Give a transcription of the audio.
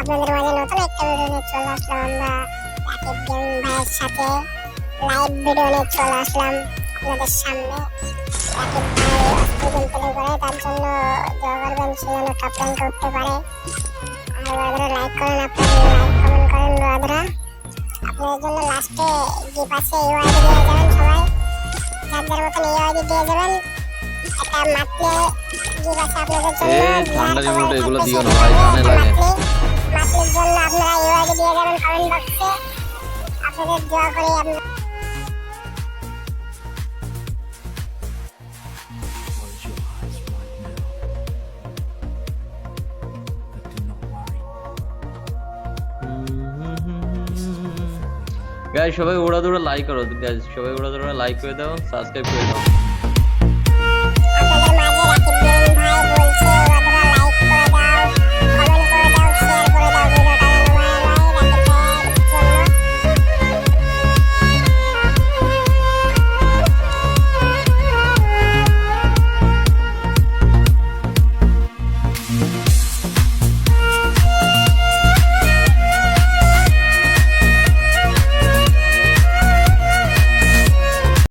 আপনাদের মাঝে নতুন একটা ভিডিও নিয়ে চলে আসলাম আমরা রাকিব গেমিং ভাইয়ের সাথে লাইভ ভিডিও নিয়ে চলে আসলাম আপনাদের সামনে। রাকিব ভাই অস্থির গেম প্লে করে, তার জন্য দোয়া করবেন সে যেন টপ র্যাঙ্ক উঠতে পারে। আর ওরা লাইক করেন, আপনারা লাইক কমেন্ট করেন ওরা। আপনাদের জন্য লাস্টে গিফট আছে, ইউআইডি দিয়ে যাবেন সবাই, যার যার মতন ইউআইডি দিয়ে যাবেন। একটা মাতলে গিফট আছে আপনাদের জন্য। ঠান্ডা রিমোট এগুলো দিও না ভাই, কানে লাগে। মাতলের জন্য আপনারা ইউআইডি দিয়ে যাবেন কমেন্ট বক্সে। আপনাদের দোয়া করি আপনারা গাইস সবাই ওড়া দৌড়া লাইক করো, গাইস সবাই ওড়া দৌড়া লাইক করে দাও, সাবস্ক্রাইব করে দাও।